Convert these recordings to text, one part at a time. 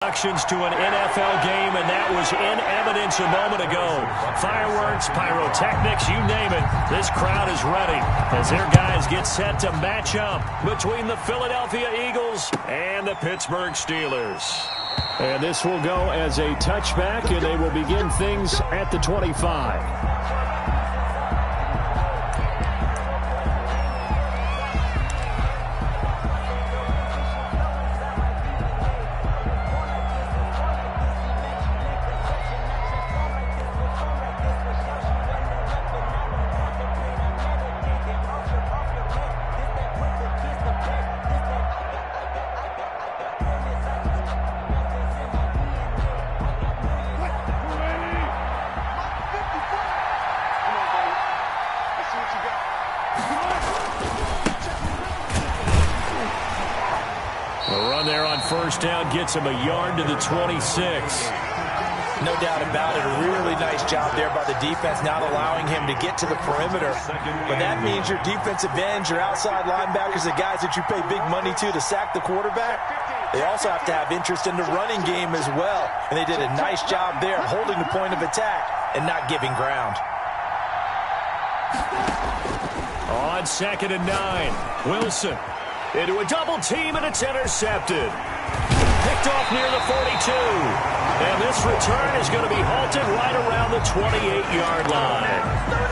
Introductions to an NFL game, and that was in evidence a moment ago. Fireworks, pyrotechnics, you name it. This crowd is ready as their guys get set to match up between the Philadelphia Eagles and the Pittsburgh Steelers. And this will go as a touchback, and they will begin things at the 25. First down gets him a yard to the 26. No doubt about it. A really nice job there by the defense, not allowing him to get to the perimeter. But that means your defensive ends, your outside linebackers, the guys that you pay big money to sack the quarterback, they also have to have interest in the running game as well. And they did a nice job there holding the point of attack and not giving ground. On 2nd and 9, Wilson into a double team, and it's intercepted. Picked off near the 42. And this return is going to be halted right around the 28-yard line.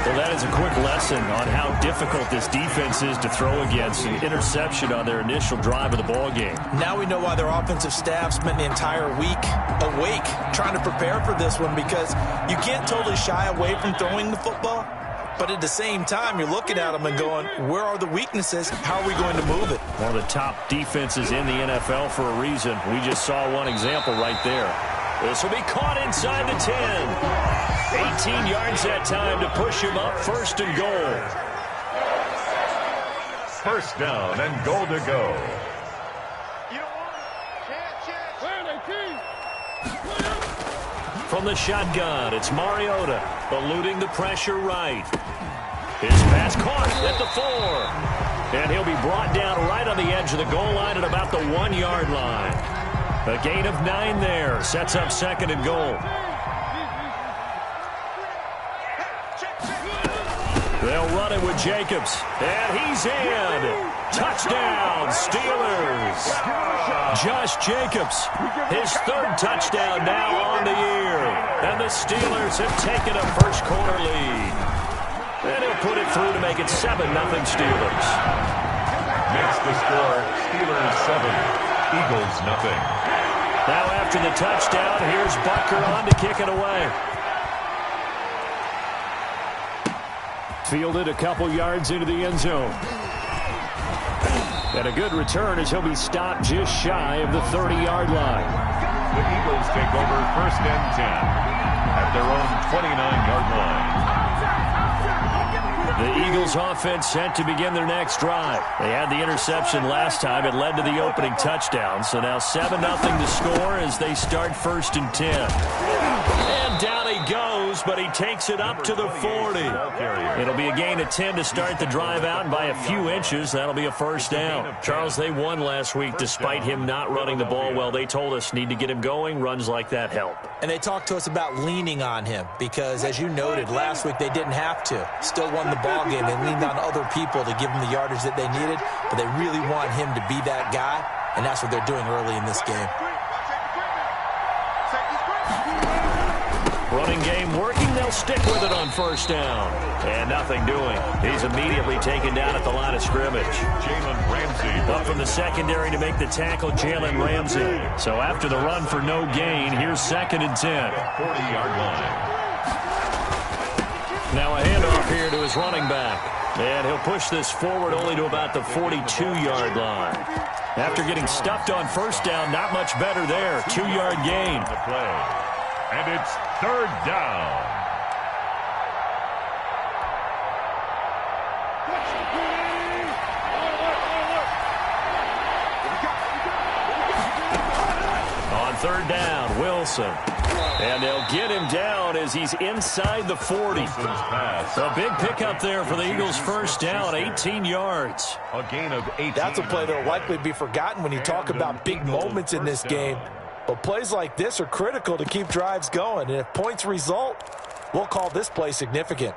Well, that is a quick lesson on how difficult this defense is to throw against. An interception on their initial drive of the ballgame. Now we know why their offensive staff spent the entire week awake trying to prepare for this one, because you can't totally shy away from throwing the football. But at the same time, you're looking at them and going, where are the weaknesses? How are we going to move it? One of the top defenses in the NFL for a reason. We just saw one example right there. This will be caught inside the 10. 18 yards that time to push him up, 1st and goal. First down and goal to go. From the shotgun, it's Mariota eluding the pressure right. His pass caught at the 4. And he'll be brought down right on the edge of the goal line at about the 1-yard line. A gain of 9 there. Sets up 2nd and goal. They'll run it with Jacobs. And he's in. Touchdown, Steelers. Josh Jacobs, his 3rd touchdown now on the year. And the Steelers have taken a first-quarter lead. And he'll put it through to make it 7-0 Steelers. Makes the score Steelers 7, Eagles 0. Now after the touchdown, here's Butker on to kick it away. Fielded a couple yards into the end zone. And a good return as he'll be stopped just shy of the 30-yard line. The Eagles take over 1st and 10 at their own 29-yard line. The Eagles offense set to begin their next drive. They had the interception last time. It led to the opening touchdown. So now 7-0 to score as they start 1st and 10. And down he goes, but he takes it up to the 40. It'll be a gain of 10 to start the drive out, and by a few inches, that'll be a 1st down. Charles, they won last week despite him not running the ball well. They told us need to get him going. Runs like that help. And they talked to us about leaning on him because, as you noted, last week they didn't have to. Still won the ball game. They leaned on other people to give them the yardage that they needed, but they really want him to be that guy, and that's what they're doing early in this game. Running game working. They'll stick with it on 1st down. And nothing doing. He's immediately taken down at the line of scrimmage. Jalen Ramsey. Up from the secondary to make the tackle, Jalen Ramsey. So after the run for no gain, here's 2nd and 10. 40-yard line. Now a handoff here to his running back. And he'll push this forward only to about the 42-yard line. After getting stuffed on 1st down, not much better there. 2-yard gain. The play. And it's 3rd down. On 3rd down, Wilson. And they'll get him down as he's inside the 40. A big pickup there for the Eagles' first down, 18 yards. A gain of 18. That's a play that will likely be forgotten when you talk about big moments in this game. But plays like this are critical to keep drives going. And if points result, we'll call this play significant.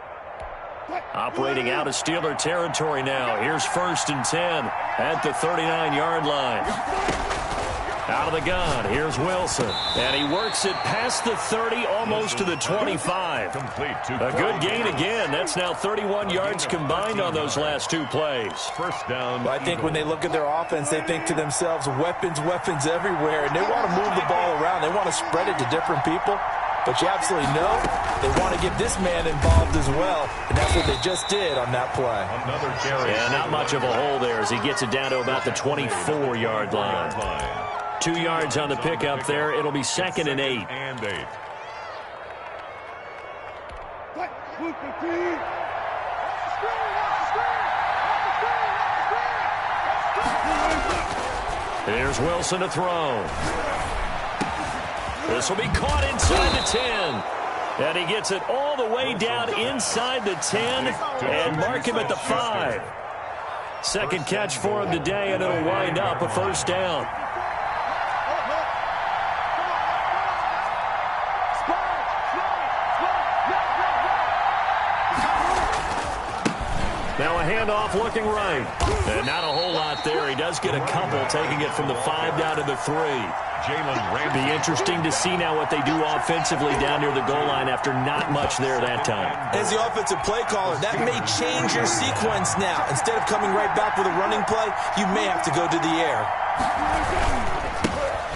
Operating out of Steeler territory now. Here's 1st and 10 at the 39-yard line. Out of the gun, here's Wilson. And he works it past the 30, almost to the 25. A good gain again. That's now 31 yards combined on those last 2 plays. First down. I think when they look at their offense, they think to themselves, weapons, weapons everywhere. And they want to move the ball around. They want to spread it to different people. But you absolutely know they want to get this man involved as well. And that's what they just did on that play. Another carry. Yeah, not much of a hole there as he gets it down to about the 24-yard line. 2 yards on the pickup there. It'll be 2nd and 8. Here's Wilson to throw. This will be caught inside the 10. And he gets it all the way down inside the 10 and mark him at the 5. Second catch for him today, and it'll wind up a 1st down. Now a handoff looking right. And not a whole lot there. He does get a couple, taking it from the 5 down to the 3. It'll be interesting to see now what they do offensively down near the goal line after not much there that time. As the offensive play caller, that may change your sequence now. Instead of coming right back with a running play, you may have to go to the air.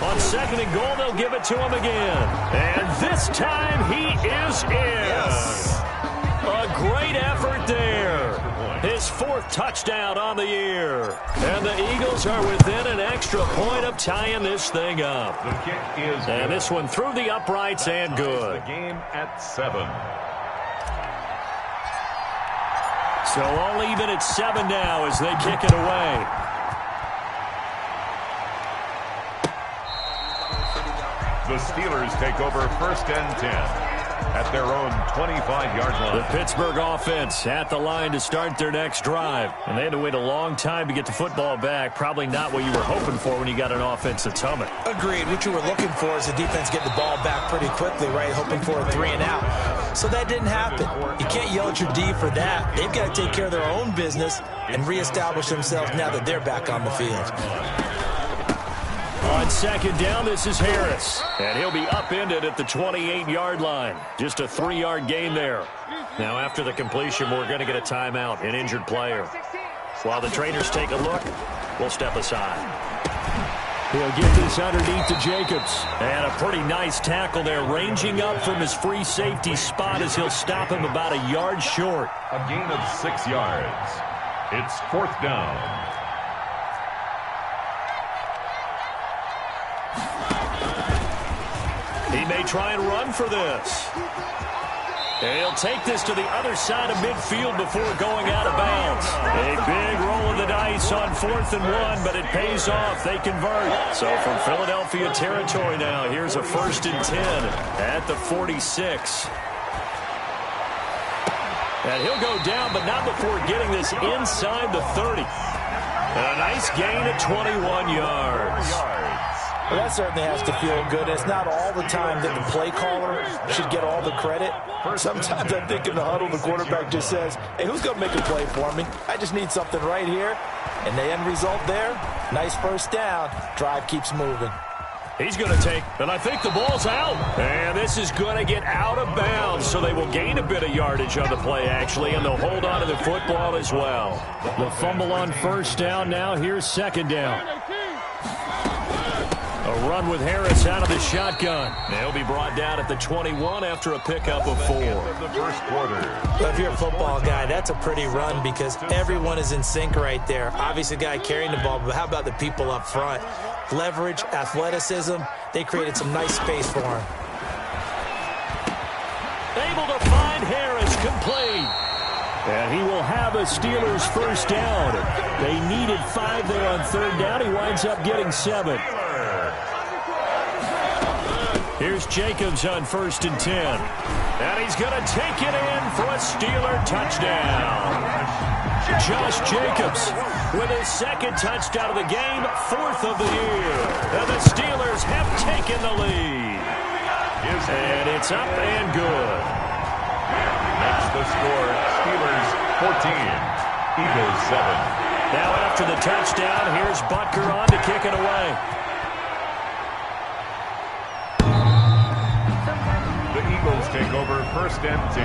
On 2nd and goal, they'll give it to him again. And this time he is in. Yes. A great effort there. His 4th touchdown on the year. And the Eagles are within an extra point of tying this thing up. The kick is and this one through the uprights and good. The game at 7. So all even at 7 now as they kick it away. The Steelers take over 1st and 10. At their own 25-yard line. The Pittsburgh offense at the line to start their next drive. And they had to wait a long time to get the football back. Probably not what you were hoping for when you got an offense that's humming. Agreed. What you were looking for is the defense get the ball back pretty quickly, right? Hoping for a 3 and out. So that didn't happen. You can't yell at your D for that. They've got to take care of their own business and reestablish themselves now that they're back on the field. On 2nd down, this is Harris. And he'll be upended at the 28-yard line. Just a 3-yard gain there. Now, after the completion, we're going to get a timeout, an injured player. While the trainers take a look, we'll step aside. He'll get this underneath to Jacobs. And a pretty nice tackle there, ranging up from his free safety spot as he'll stop him about a yard short. A gain of 6 yards. It's 4th down. He may try and run for this. And he'll take this to the other side of midfield before going out of bounds. A big roll of the dice on 4th and 1, but it pays off. They convert. So from Philadelphia territory now, here's a 1st and 10 at the 46. And he'll go down, but not before getting this inside the 30. And a nice gain of 21 yards. Well, that certainly has to feel good. It's not all the time that the play caller should get all the credit. Sometimes I think in the huddle, the quarterback just says, hey, who's going to make a play for me? I just need something right here. And the end result there, nice 1st down. Drive keeps moving. He's going to take, and I think the ball's out. And this is going to get out of bounds, so they will gain a bit of yardage on the play, actually, and they'll hold on to the football as well. The fumble on 1st down now. Here's 2nd down. A run with Harris out of the shotgun. They'll be brought down at the 21 after a pickup of 4. The 1st quarter. Well, if you're a football guy, that's a pretty run because everyone is in sync right there. Obviously, the guy carrying the ball, but how about the people up front? Leverage, athleticism, they created some nice space for him. Able to find Harris, complete. And he will have a Steelers 1st down. They needed 5 there on 3rd down. He winds up getting 7. Here's Jacobs on 1st and 10. And he's going to take it in for a Steeler touchdown. Josh Jacobs with his second touchdown of the game, 4th of the year. And the Steelers have taken the lead. And it's up and good. That's the score. Steelers 14, Eagles 7. Now after the touchdown, here's Butker on to kick it away. The Eagles take over 1st and 10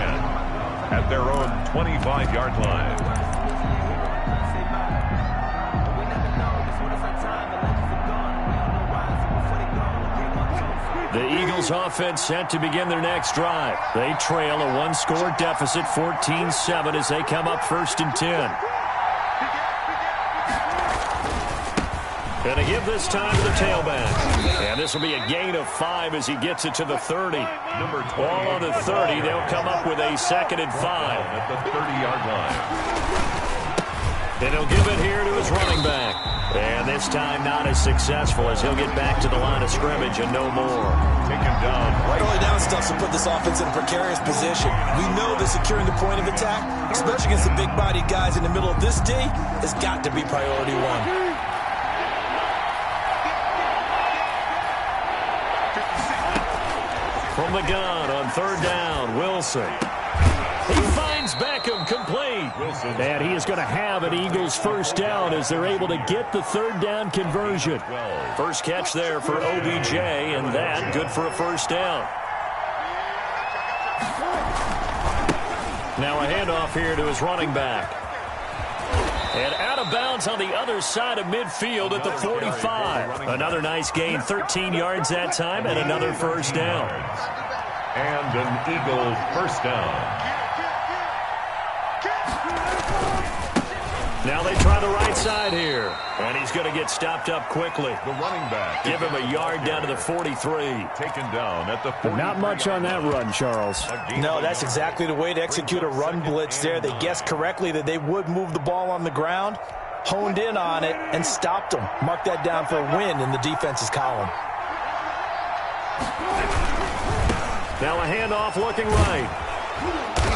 at their own 25-yard line. The Eagles offense set to begin their next drive. They trail a one-score deficit, 14-7, as they come up 1st and 10. Going to give this time to the tailback. And this will be a gain of 5 as he gets it to the 30. Ball on the 30. They'll come up with a 2nd and 5. At the 30-yard line. And he'll give it here to his running back. And this time not as successful as he'll get back to the line of scrimmage and no more. Taken down. Early down stuff to put this offense in a precarious position. We know that securing the point of attack, especially against the big-bodied guys in the middle of this D, has got to be priority one. From the gun on 3rd down, Wilson. He finds Beckham complete. And he is going to have an Eagles 1st down as they're able to get the 3rd down conversion. First catch there for OBJ, and that good for a 1st down. Now a handoff here to his running back. And out of bounds on the other side of midfield at the 45. Another nice gain, 13 yards that time, and another 1st down. And an Eagle 1st down. Now they try the right side here. And he's going to get stopped up quickly. The running back. Give him a yard down to the 43. Taken down at the 43. Not much on that run, Charles. No, that's exactly the way to execute a run blitz there. They guessed correctly that they would move the ball on the ground, honed in on it, and stopped them. Mark that down for a win in the defense's column. Now a handoff looking right.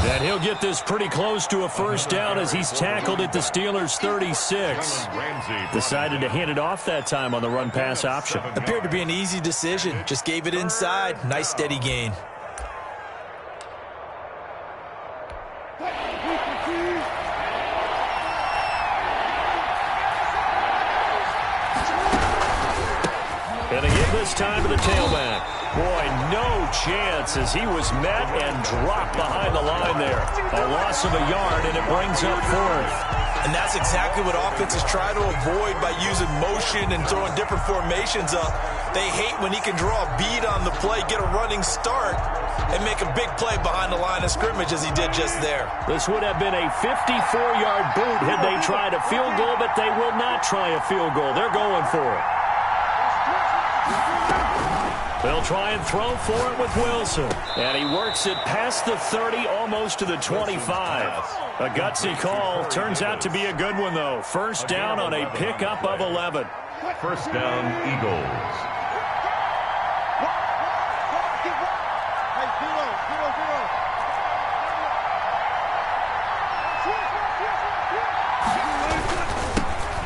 And he'll get this pretty close to a 1st down as he's tackled at the Steelers' 36. Decided to hand it off that time on the run-pass option. Appeared to be an easy decision. Just gave it inside. Nice steady gain. And again this time to the tailback. Boy, no chance as he was met and dropped behind the line there. A loss of a yard, and it brings up 4th. And that's exactly what offenses try to avoid by using motion and throwing different formations up. They hate when he can draw a bead on the play, get a running start, and make a big play behind the line of scrimmage as he did just there. This would have been a 54-yard boot had they tried a field goal, but they will not try a field goal. They're going for it. They'll try and throw for it with Wilson. And he works it past the 30, almost to the 25. A gutsy call. Turns out to be a good one, though. 1st down on a pickup of 11. 1st down, Eagles.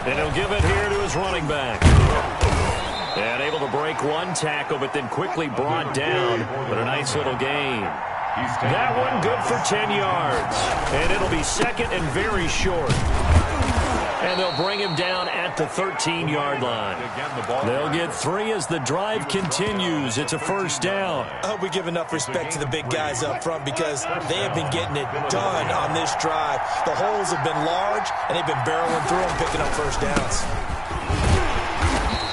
And he'll give it here to his running back. And able to break one tackle, but then quickly brought down. But a nice little gain. That one good for 10 yards. And it'll be 2nd and very short. And they'll bring him down at the 13-yard line. They'll get 3 as the drive continues. It's a 1st down. I hope we give enough respect to the big guys up front because they have been getting it done on this drive. The holes have been large, and they've been barreling through them, picking up 1st downs.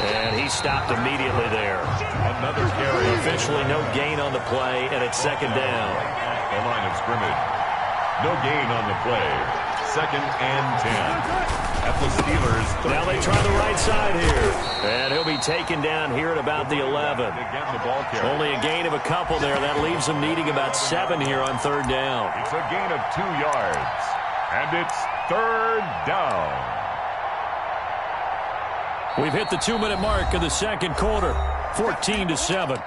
And he stopped immediately there. Another carry. Officially no gain on the play, and it's 2nd down. The line of scrimmage. No gain on the play. 2nd and 10. At the Steelers. Now they try the right side here. And he'll be taken down here at about the 11. Again, the ball carrier. Only a gain of a couple there. That leaves them needing about 7 here on 3rd down. It's a gain of 2 yards. And it's 3rd down. We've hit the 2-minute mark of the 2nd quarter. 14-7.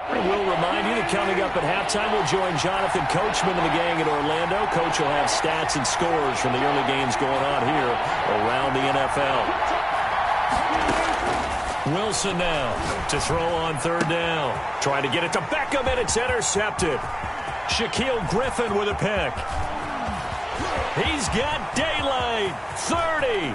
We'll remind you the coming up at halftime. We'll join Jonathan Coachman and the gang in Orlando. Coach will have stats and scores from the early games going on here around the NFL. Wilson now to throw on third down. Trying to get it to Beckham, and it's intercepted. Shaquill Griffin with a pick. He's got daylight. 30,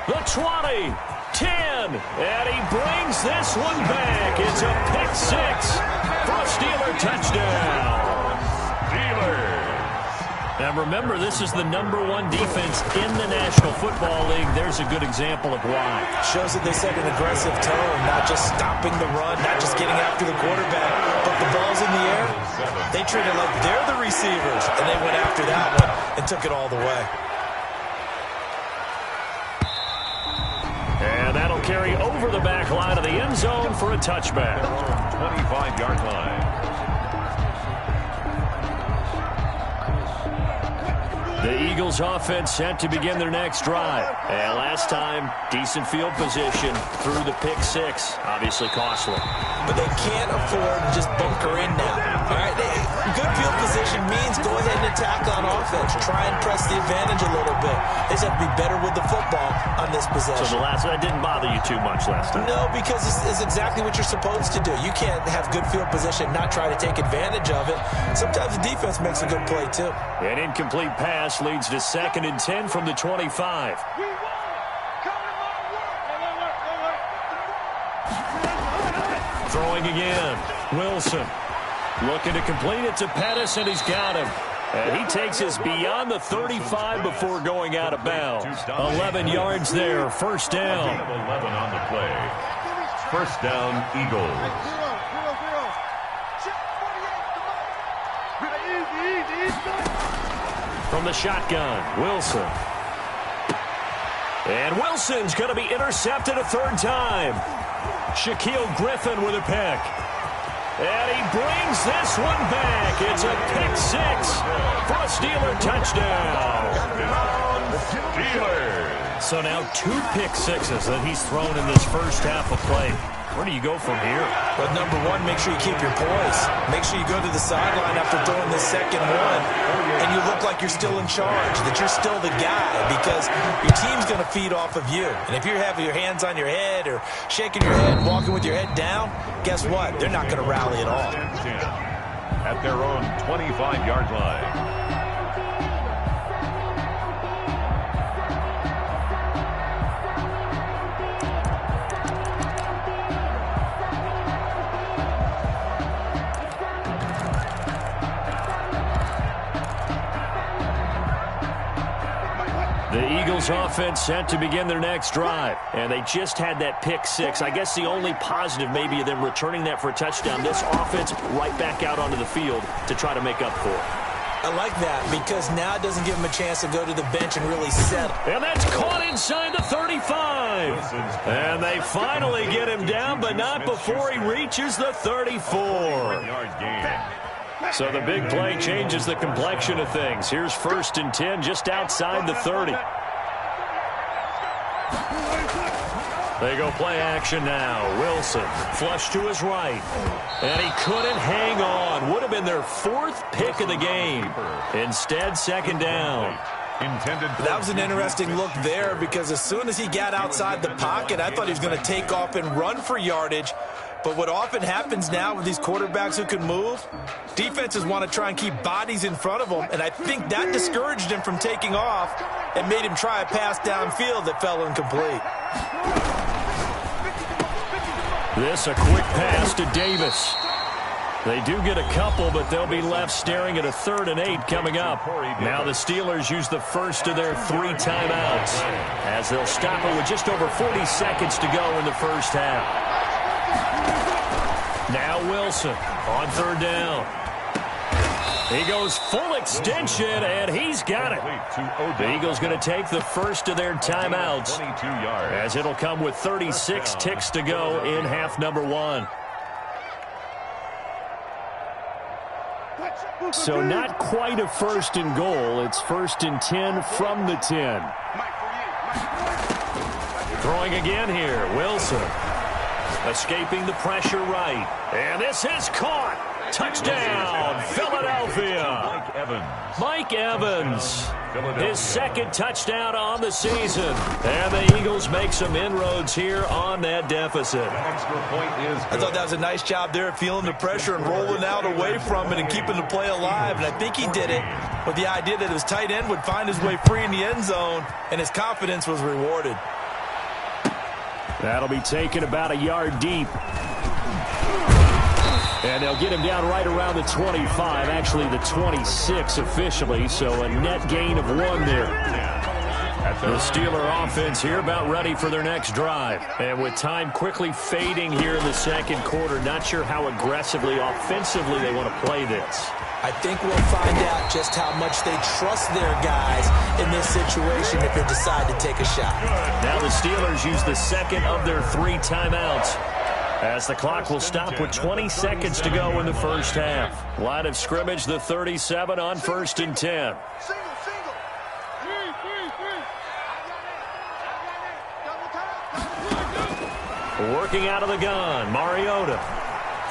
the 20, 10, and he brings this one back. It's a pick six for a Steeler touchdown. Steelers. Now remember, this is the #1 defense in the National Football League. There's a good example of why. Shows that they set an aggressive tone, not just stopping the run, not just getting after the quarterback, but the ball's in the air. They treat it like they're the receivers, and they went after that one and took it all the way. And that'll carry over the back line of the end zone for a touchback. 25-yard line. The Eagles offense set to begin their next drive. And last time, decent field position through the pick six. Obviously costly. But they can't afford to just bunker in now. All right, good field position means go ahead and attack on offense. Try and press the advantage a little bit. They just have to be better with the football on this possession. So that didn't bother you too much last time? No, because it's exactly what you're supposed to do. You can't have good field position, not try to take advantage of it. Sometimes the defense makes a good play, too. An incomplete pass leads to 2nd and 10 from the 25. Throwing again. Wilson looking to complete it to Pettis, and he's got him. And he takes us beyond the 35 before going out of bounds. 11 yards there. First down. 11 on the play. First down, Eagles. From the shotgun, Wilson. And Wilson's going to be intercepted a third time. Shaquill Griffin with a pick. And he brings this one back. It's a pick six for a Steeler touchdown. Steelers. So now 2 pick sixes that he's thrown in this first half of play. Where do you go from here? Well, #1, make sure you keep your poise. Make sure you go to the sideline after throwing this second one, and you look like you're still in charge, that you're still the guy, because your team's going to feed off of you. And if you're having your hands on your head or shaking your head, walking with your head down, guess what? They're not going to rally at all. At their own 25-yard line. The Eagles offense set to begin their next drive. And they just had that pick six. I guess the only positive maybe of them returning that for a touchdown. This offense right back out onto the field to try to make up for it. I like that because now it doesn't give them a chance to go to the bench and really settle. And that's caught inside the 35. And they finally get him down, but not before he reaches the 34. So the big play changes the complexion of things. Here's 1st and 10 just outside the 30. They go play action now. Wilson flush to his right. And he couldn't hang on. Would have been their 4th pick of the game. Instead, 2nd down. That was an interesting look there because as soon as he got outside the pocket, I thought he was going to take off and run for yardage. But what often happens now with these quarterbacks who can move, defenses want to try and keep bodies in front of them, and I think that discouraged him from taking off and made him try a pass downfield that fell incomplete. This a quick pass to Davis. They do get a couple, but they'll be left staring at a 3rd and 8 coming up. Now the Steelers use the first of their 3 timeouts as they'll stop it with just over 40 seconds to go in the first half. Now Wilson on 3rd down. He goes full extension, and he's got it. The Eagles going to take the first of their timeouts as it'll come with 36 ticks to go in half number 1. So not quite a 1st and goal. It's 1st and 10 from the 10. Throwing again here, Wilson. Escaping the pressure right. And this is caught. Touchdown, Philadelphia. Mike Evans. His second touchdown on the season. And the Eagles make some inroads here on that deficit. I thought that was a nice job there, feeling the pressure and rolling out away from it and keeping the play alive. And I think he did it with the idea that his tight end would find his way free in the end zone, and his confidence was rewarded. That'll be taken about a yard deep. And they'll get him down right around the 25, actually the 26 officially, so a net gain of 1 there. The Steeler offense here about ready for their next drive. And with time quickly fading here in the second quarter, not sure how aggressively, offensively they want to play this. I think we'll find out just how much they trust their guys in this situation if they decide to take a shot. Now the Steelers use the second of their 3 timeouts, as the clock will stop with 20 seconds to go in the first half. Line of scrimmage, the 37 on 1st and 10. Working out of the gun, Mariota.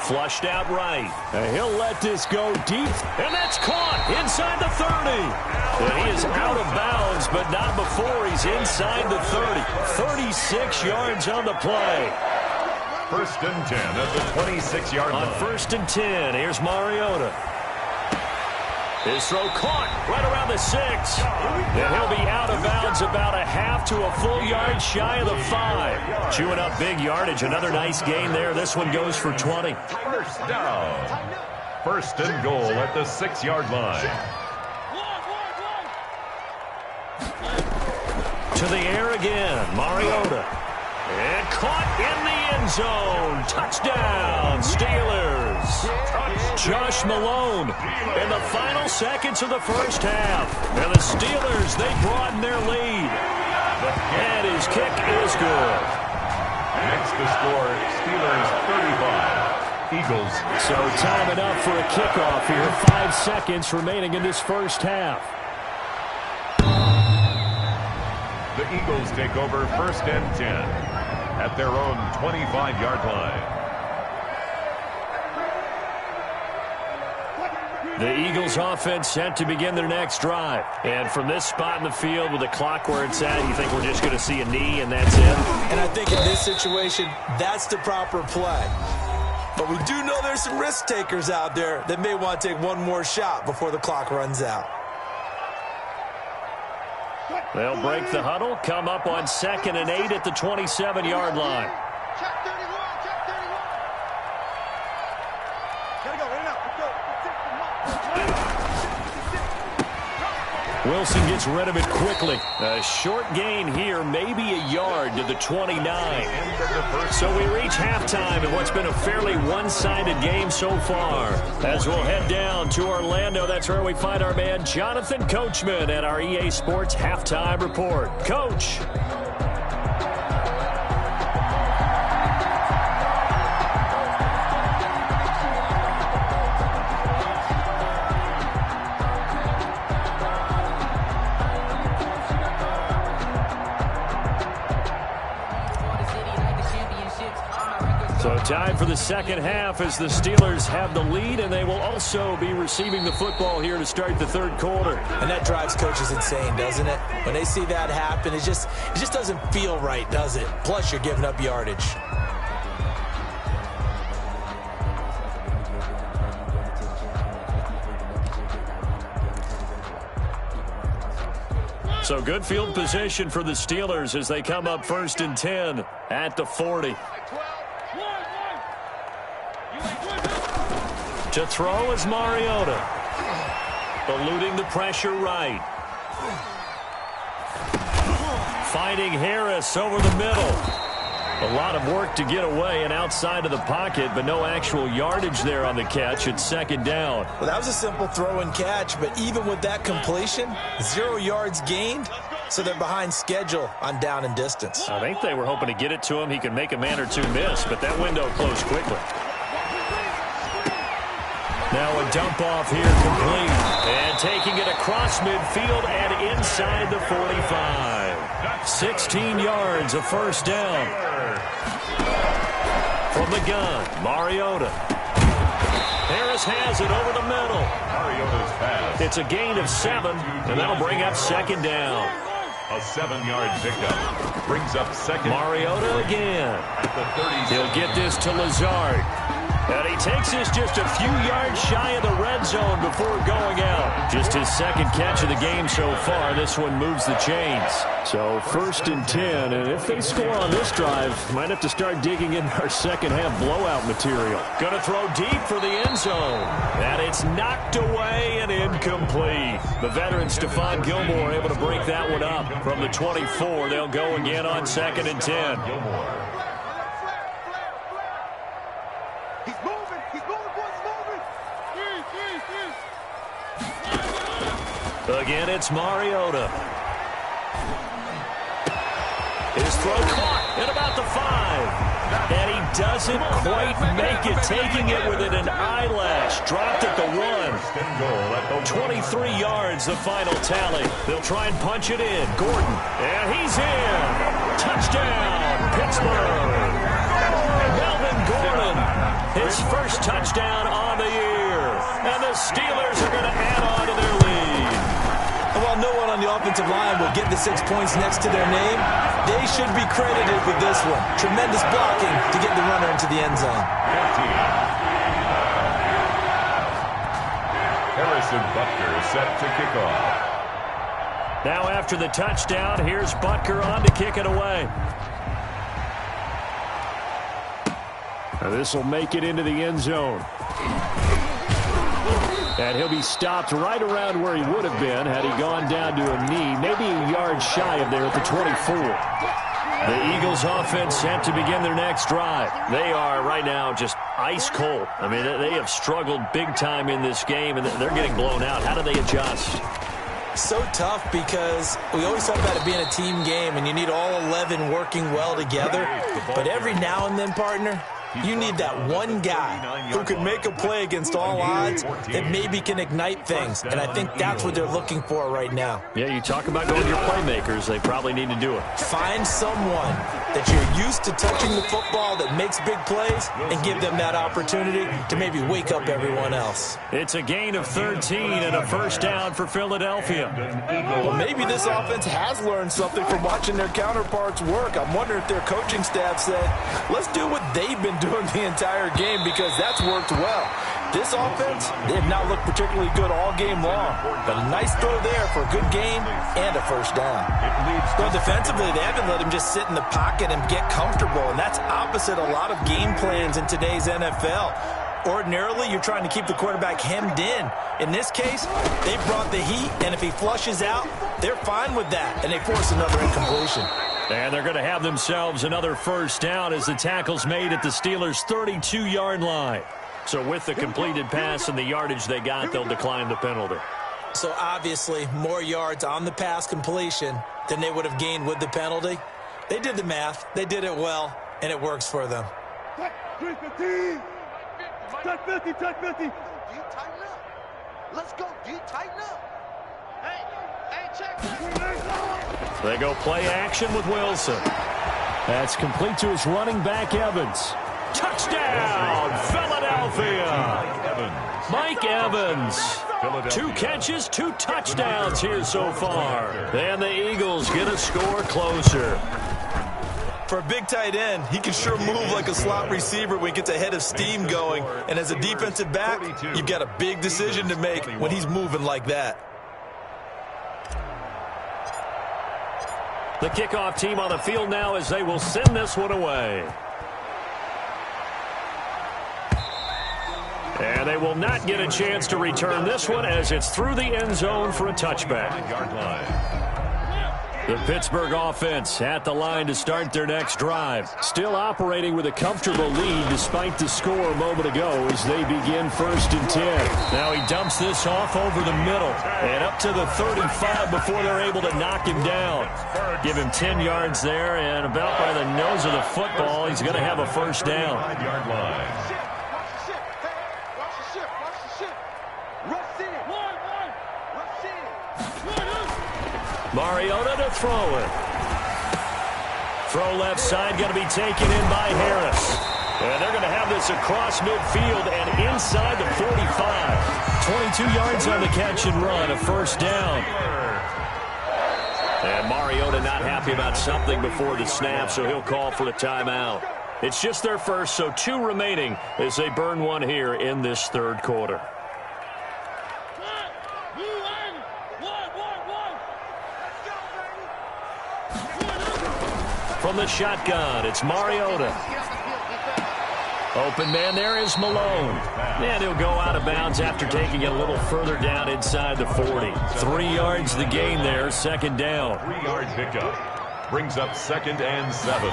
Flushed out right. And he'll let this go deep. And that's caught inside the 30. And he is out of bounds, but not before he's inside the 30. 36 yards on the play. 1st and 10 at the 26-yard line. On 1st and 10, here's Mariota. His throw caught right around the 6. And he'll be out of bounds about a half to a full yard shy of the 5. Chewing up big yardage. Another nice gain there. This one goes for 20. First down. 1st and goal at the 6-yard line. To the air again. Mariota. And caught in the end zone. Touchdown, Steelers. Josh Malone in the final seconds of the first half. And the Steelers, they broaden their lead. And his kick is good. Next to score, Steelers 35. Eagles. So time enough for a kickoff here. 5 seconds remaining in this first half. The Eagles take over 1st and 10 at their own 25-yard line. The Eagles offense set to begin their next drive. And from this spot in the field with the clock where it's at, you think we're just going to see a knee and that's it? And I think in this situation, that's the proper play. But we do know there's some risk takers out there that may want to take one more shot before the clock runs out. They'll break the huddle, come up on 2nd and 8 at the 27-yard line. Check 31, check 31. Gotta go, right now. Wilson gets rid of it quickly. A short gain here, maybe a yard to the 29. So we reach halftime in what's been a fairly one-sided game so far. As we'll head down to Orlando, that's where we find our man Jonathan Coachman at our EA Sports Halftime Report. Coach. So time for the second half as the Steelers have the lead, and they will also be receiving the football here to start the third quarter. And that drives coaches insane, doesn't it? When they see that happen, it just doesn't feel right, does it? Plus, you're giving up yardage. So good field position for the Steelers as they come up 1st and 10 at the 40. To throw is Mariota. Eluding the pressure right. Finding Harris over the middle. A lot of work to get away and outside of the pocket, but no actual yardage there on the catch. It's 2nd down. Well, that was a simple throw and catch, but even with that completion, 0 yards gained, so they're behind schedule on down and distance. I think they were hoping to get it to him. He could make a man or two miss, but that window closed quickly. Now a dump off here complete. And taking it across midfield and inside the 45. 16 yards, a 1st down. From the gun, Mariota. Harris has it over the middle. Mariota's pass. It's a gain of 7, and that'll bring up second down. A 7-yard pickup brings up second. Mariota again. At the 30. He'll get this to Lazard. And he takes us just a few yards shy of the red zone before going out. Just his second catch of the game so far. This one moves the chains. So 1st and 10, and if they score on this drive, might have to start digging in our second half blowout material. Going to throw deep for the end zone. And it's knocked away and incomplete. The veteran Stephon Gilmore able to break that one up. From the 24, they'll go again on 2nd and 10. Gilmore. Again, it's Mariota. His throw caught at about the 5. And he doesn't quite make it, taking it within an eyelash. Dropped at the 1. 23 yards, the final tally. They'll try and punch it in. Gordon. And he's in. Touchdown, Pittsburgh. Melvin Gordon. His first touchdown on the year. And the Steelers are going to add on to their lead. While no one on the offensive line will get the 6 points next to their name, they should be credited with this one. Tremendous blocking to get the runner into the end zone. 15. Harrison Butker set to kick off. Now after the touchdown, here's Butker on to kick it away. This will make it into the end zone. And he'll be stopped right around where he would have been had he gone down to a knee, maybe a yard shy of there at the 24. The Eagles offense set to begin their next drive. They are right now just ice cold. I mean, they have struggled big time in this game, and they're getting blown out. How do they adjust? So tough because we always talk about it being a team game, and you need all 11 working well together. But every now and then, partner, you need that one guy who can make a play against all odds that maybe can ignite things. And I think that's what they're looking for right now. Yeah, you talk about going to your playmakers. They probably need to do it. Find someone that you're used to touching the football that makes big plays and give them that opportunity to maybe wake up everyone else. It's a gain of 13 and a first down for Philadelphia. Well, maybe this offense has learned something from watching their counterparts work. I'm wondering if their coaching staff said, let's do what they've been doing the entire game, because that's worked well. This offense, they have not looked particularly good all game long, but a nice throw there for a good game and a first down. So defensively, they haven't let him just sit in the pocket and get comfortable, and that's opposite a lot of game plans in today's NFL. Ordinarily, you're trying to keep the quarterback hemmed in. In this case, they brought the heat, and if he flushes out, they're fine with that, and they force another incompletion. And they're going to have themselves another first down as the tackle's made at the Steelers' 32-yard line. So with the completed pass and the yardage they got, they'll decline the penalty. So obviously, more yards on the pass completion than they would have gained with the penalty. They did the math. They did it well, and it works for them. Touch 50, touch 50. D, tighten up. Let's go, D, tighten up. Hey, check. They go play action with Wilson. That's complete to his running back, Evans. Touchdown, Philadelphia. Mike Evans. 2 catches, 2 touchdowns here so far. And the Eagles get a score closer. For a big tight end, he can sure move like a slot receiver when he gets a head of steam going. And as a defensive back, you've got a big decision to make when he's moving like that. The kickoff team on the field now as they will send this one away. And they will not get a chance to return this one as it's through the end zone for a touchback. The Pittsburgh offense at the line to start their next drive. Still operating with a comfortable lead despite the score a moment ago as they begin 1st and 10. Now he dumps this off over the middle and up to the 35 before they're able to knock him down. Give him 10 yards there, and about by the nose of the football, he's going to have a first down. Mariota to throw it. Throw left side, going to be taken in by Harris. And they're going to have this across midfield and inside the 45. 22 yards on the catch and run, a first down. And Mariota not happy about something before the snap, so he'll call for a timeout. It's just their first, so 2 remaining as they burn one here in this third quarter. From the shotgun, it's Mariota. Open man there is Malone. And he'll go out of bounds after taking it a little further down inside the 40. 3 yards the gain there, second down. 3-yard pickup. Brings up 2nd and 7.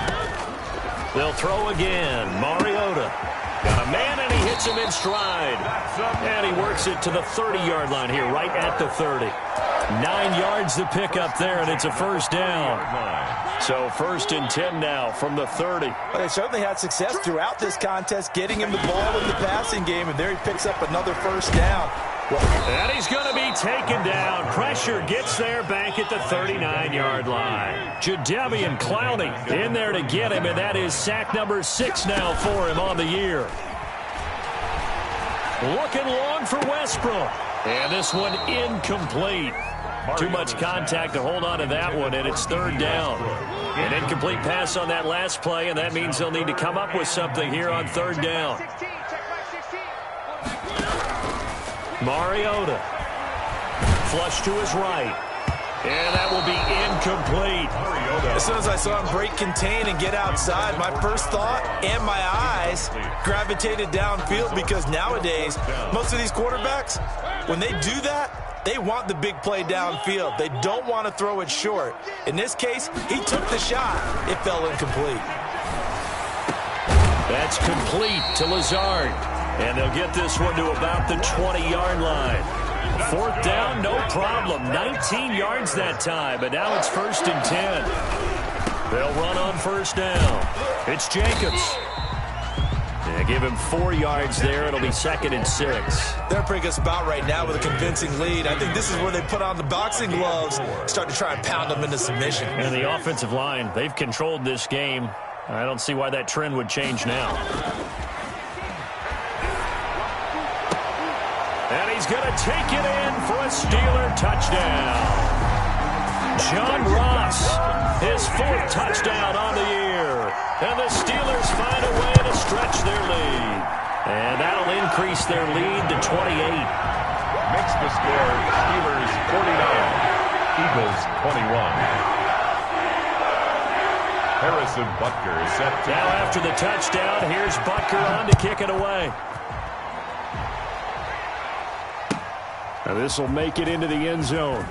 They'll throw again. Mariota. Got a man, and he hits him in stride. And he works it to the 30-yard line here, right at the 30. 9 yards the pickup there, and it's a first down. So 1st and 10 now from the 30. Well, they certainly had success throughout this contest, getting him the ball in the passing game, and there he picks up another first down. And he's going to be taken down. Pressure gets there back at the 39-yard line. Jadeveon Clowney in there to get him, and that is sack number 6 now for him on the year. Looking long for Westbrook. And this one incomplete. Too much contact to hold on to that one, and it's 3rd down. An incomplete pass on that last play, and that means they'll need to come up with something here on 3rd down. Mariota. Flush to his right. And that will be incomplete. As soon as I saw him break contain and get outside, my first thought and my eyes gravitated downfield, because nowadays, most of these quarterbacks, when they do that, they want the big play downfield. They don't want to throw it short. In this case, he took the shot. It fell incomplete. That's complete to Lazard. And they'll get this one to about the 20-yard line. 4th down, no problem. 19 yards that time, but now it's 1st and 10. They'll run on 1st down. It's Jacobs. They give him 4 yards there. It'll be 2nd and 6. They're a pretty good spot right now with a convincing lead. I think this is where they put on the boxing gloves, start to try and pound them into submission. And the offensive line, they've controlled this game. I don't see why that trend would change now. And he's going to take it in for a Steeler touchdown. John Ross, his 4th touchdown on the year. And the Steelers find a way to stretch their lead. And that'll increase their lead to 28. Makes the score Steelers 49, Eagles 21. Harrison Butker is set to... Now after the touchdown, here's Butker on to kick it away. Now this will make it into the end zone.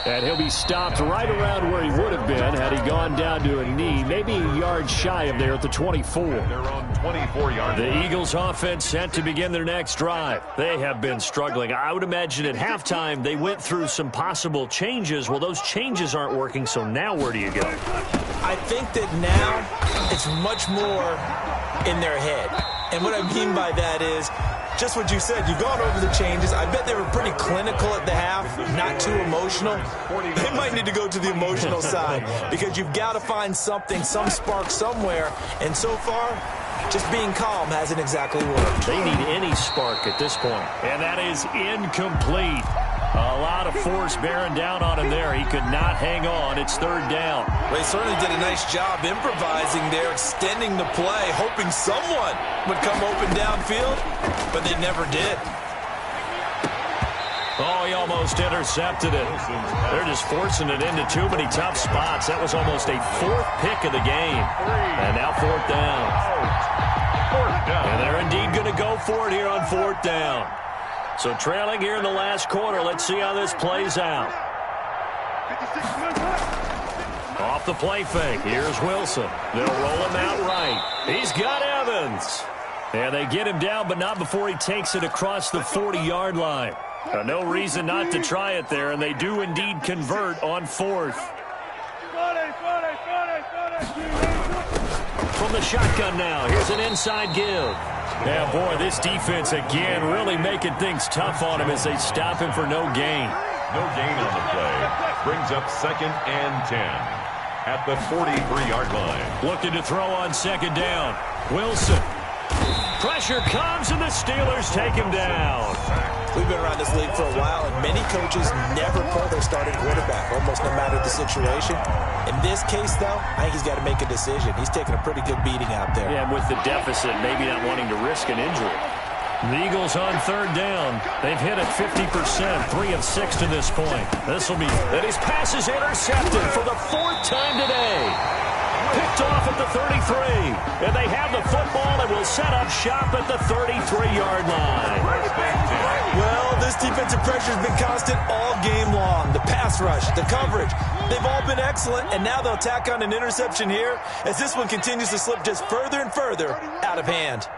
And he'll be stopped right around where he would have been had he gone down to a knee, maybe a yard shy of there at the 24. They're on 24-yard. The Eagles offense set to begin their next drive. They have been struggling. I would imagine at halftime they went through some possible changes. Well, those changes aren't working, so now where do you go? I think that now it's much more in their head. And what I mean by that is just what you said. You've gone over the changes. I bet they were pretty clinical at the half, not too emotional. They might need to go to the emotional side, because you've got to find something, some spark somewhere. And so far, just being calm hasn't exactly worked. They need any spark at this point. And that is incomplete. A lot of force bearing down on him there. He could not hang on. It's 3rd down. Well, he certainly did a nice job improvising there, extending the play, hoping someone would come open downfield, but they never did. Oh, he almost intercepted it. They're just forcing it into too many tough spots. That was almost a 4th pick of the game. And now 4th down. And they're indeed going to go for it here on 4th down. So trailing here in the last quarter. Let's see how this plays out. Off the play fake. Here's Wilson. They'll roll him out right. He's got Evans. And they get him down, but not before he takes it across the 40-yard line. No reason not to try it there, and they do indeed convert on 4th. From the shotgun now, here's an inside give. Yeah, boy, this defense again really making things tough on him as they stop him for no gain. No gain on the play. Brings up 2nd and 10. at the 43-yard line. Looking to throw on second down. Wilson. Pressure comes, and the Steelers take him down. We've been around this league for a while, and many coaches never pull their starting quarterback, almost no matter the situation. In this case, though, I think he's got to make a decision. He's taking a pretty good beating out there. Yeah, and with the deficit, maybe not wanting to risk an injury. The Eagles on third down. They've hit it 50%, 3 of 6 to this point. This will be, and his pass is intercepted for the 4th time today. Picked off at the 33. And they have the football and will set up shop at the 33-yard line. Well, this defensive pressure has been constant all game long. The pass rush, the coverage, they've all been excellent, and now they'll tack on an interception here as this one continues to slip just further and further out of hand.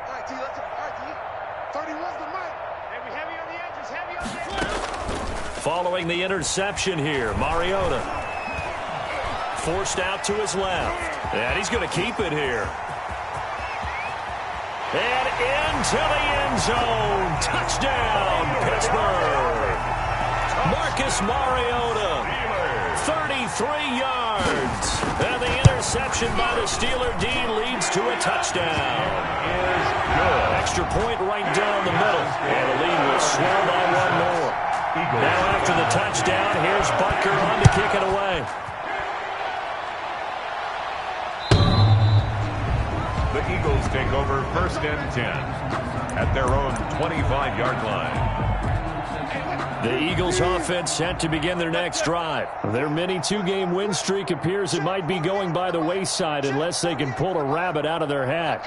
Following the interception here, Mariota forced out to his left. And he's going to keep it here. And into the end zone. Touchdown, Pittsburgh. Marcus Mariota, 33 yards. And the interception by the Steeler D leads to a touchdown. Extra point right down the middle. And the lead will swell by 1 more. Now after the touchdown, here's Butker on to kick it away. The Eagles take over 1st and 10 at their own 25-yard line. The Eagles offense set to begin their next drive. Their mini 2-game win streak appears it might be going by the wayside unless they can pull a rabbit out of their hat.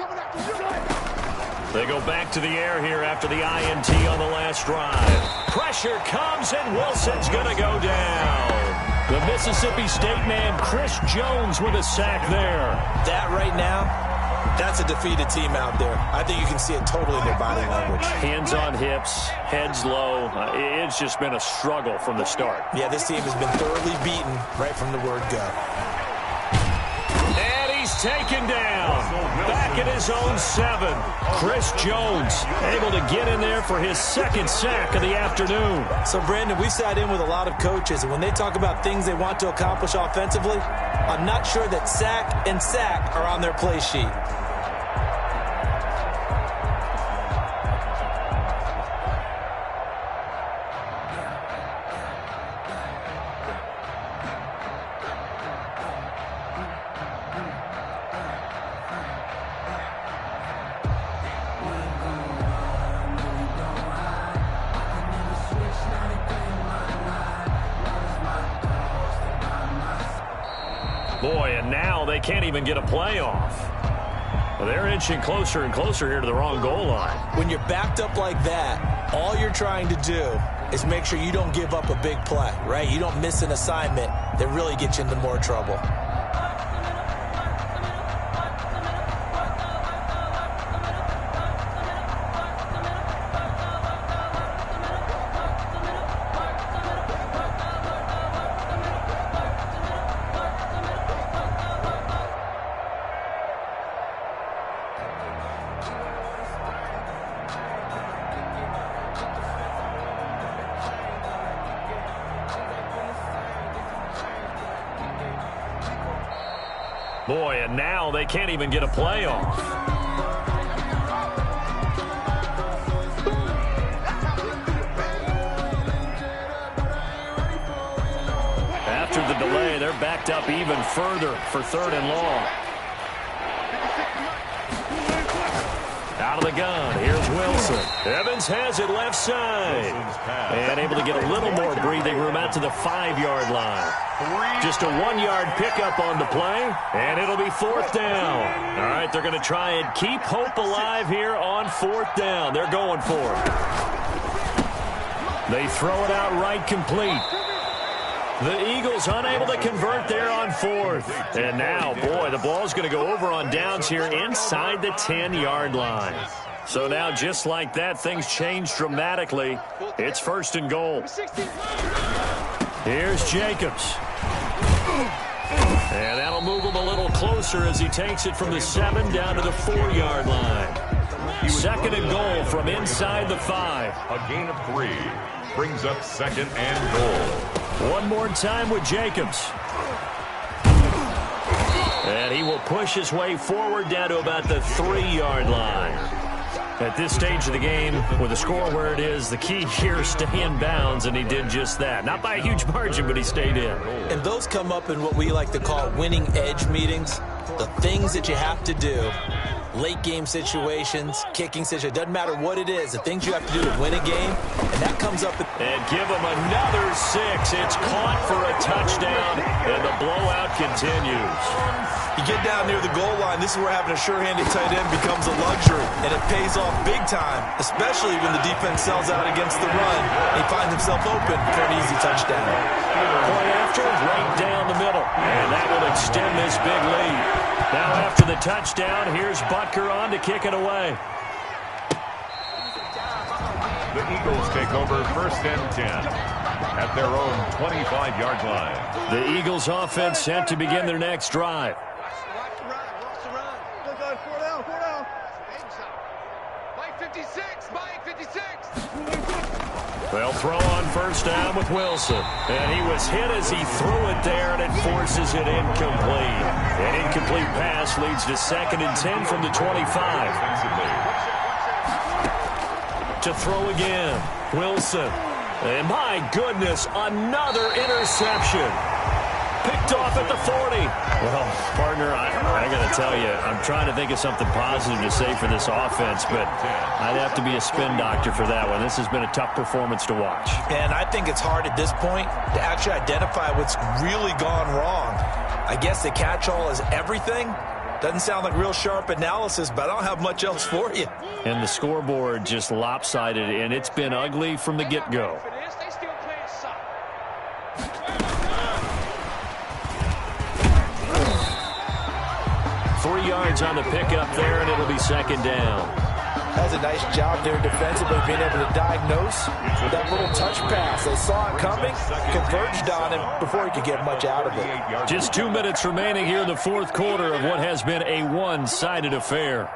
They go back to the air here after the INT on the last drive. Pressure comes, and Wilson's going to go down. The Mississippi State man, Chris Jones, with a sack there. That right now, that's a defeated team out there. I think you can see it totally in their body language. Hands on hips, heads low. It's just been a struggle from the start. Yeah, this team has been thoroughly beaten right from the word go. And he's taken down. Back at his own 7. Chris Jones able to get in there for his 2nd sack of the afternoon. So, Brandon, we sat in with a lot of coaches, and when they talk about things they want to accomplish offensively, I'm not sure that sack and sack are on their play sheet. Boy, and now they can't even get a playoff. Well, they're inching closer and closer here to the wrong goal line. When you're backed up like that, all you're trying to do is make sure you don't give up a big play, right? You don't miss an assignment that really gets you into more trouble. Boy, and now they can't even get a playoff. After the delay, they're backed up even further for 3rd and long. Out of the gun, here's Wilson. Evans has it left side. And able to get a little more breathing room out to the 5-yard line. Just a 1-yard pickup on the play, and it'll be 4th down. All right, they're going to try and keep hope alive here on 4th down. They're going for it. They throw it out right complete. The Eagles unable to convert there on 4th. And now, boy, the ball's going to go over on downs here inside the 10-yard line. So now, just like that, things change dramatically. It's 1st and goal. Here's Jacobs. And that'll move him a little closer as he takes it from the 7 down to the 4-yard line. 2nd and goal from inside the 5. A gain of 3 brings up 2nd and goal. One more time with Jacobs. And he will push his way forward down to about the 3-yard line. At this stage of the game, with the score where it is, the key here is stay in bounds, and he did just that. Not by a huge margin, but he stayed in. And those come up in what we like to call winning edge meetings. The things that you have to do. Late game situations, kicking situations, doesn't matter what it is, the things you have to do to win a game, and that comes up. And give him another 6. It's caught for a touchdown, and the blowout continues. You get down near the goal line, this is where having a sure-handed tight end becomes a luxury, and it pays off big time, especially when the defense sells out against the run. He finds himself open for an easy touchdown. Point after, right down the middle, and that will extend this big lead. Now after the touchdown, here's Butker on to kick it away. The Eagles take over 1st and 10 at their own 25-yard line. The Eagles offense set to begin their next drive. Watch the run. Four down. Mike 56. They'll throw on 1st down with Wilson. And he was hit as he threw it there, and it forces it incomplete. An incomplete pass leads to 2nd and 10 from the 25. To throw again, Wilson. And my goodness, another interception. Picked off at the 40. Well, partner, I got to tell you, I'm trying to think of something positive to say for this offense, but I'd have to be a spin doctor for that one. This has been a tough performance to watch. And I think it's hard at this point to actually identify what's really gone wrong. I guess the catch-all is everything. Doesn't sound like real sharp analysis, but I don't have much else for you. And the scoreboard just lopsided, and it's been ugly from the get-go. 3 yards on the pickup there, and it'll be 2nd down. Has a nice job there defensively, being able to diagnose that little touch pass. They saw it coming, converged on him before he could get much out of it. Just 2 minutes remaining here in the 4th quarter of what has been a one-sided affair.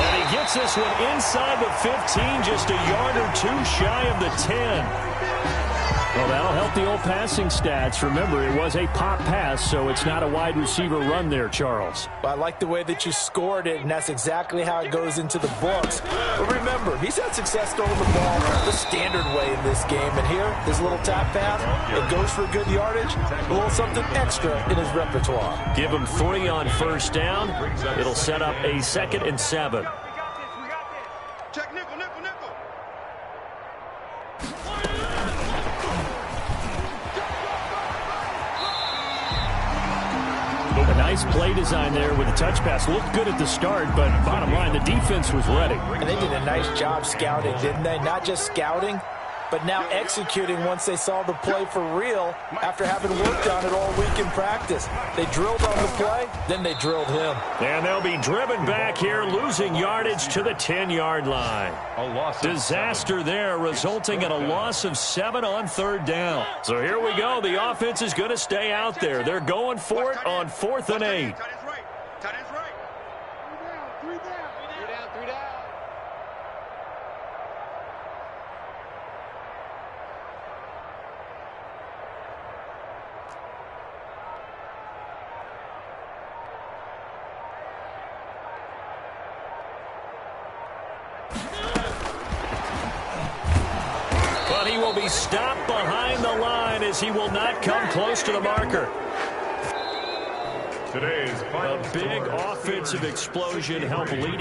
And he gets this one inside the 15, just a yard or 2 shy of the 10. Well, that'll help the old passing stats. Remember, it was a pop pass, so it's not a wide receiver run there, Charles. I like the way that you scored it, and that's exactly how it goes into the books. But remember, he's had success throwing the ball the standard way in this game. And here, this little tap pass, it goes for good yardage, a little something extra in his repertoire. Give him 3 on 1st down. It'll set up a 2nd and 7. Check nickel. A nice play design there with the touch pass. Looked good at the start, but bottom line, the defense was ready. And they did a nice job scouting, didn't they? Not just scouting, but now executing once they saw the play for real after having worked on it all week in practice. They drilled on the play, then they drilled him. And they'll be driven back here, losing yardage to the 10-yard line. Disaster there, resulting in a loss of 7 on 3rd down. So here we go. The offense is going to stay out there. They're going for it on 4th and 8. Tight end's right. 3 down. But he will be stopped behind the line as he will not come close to the marker. Today's final A big offensive explosion helped lead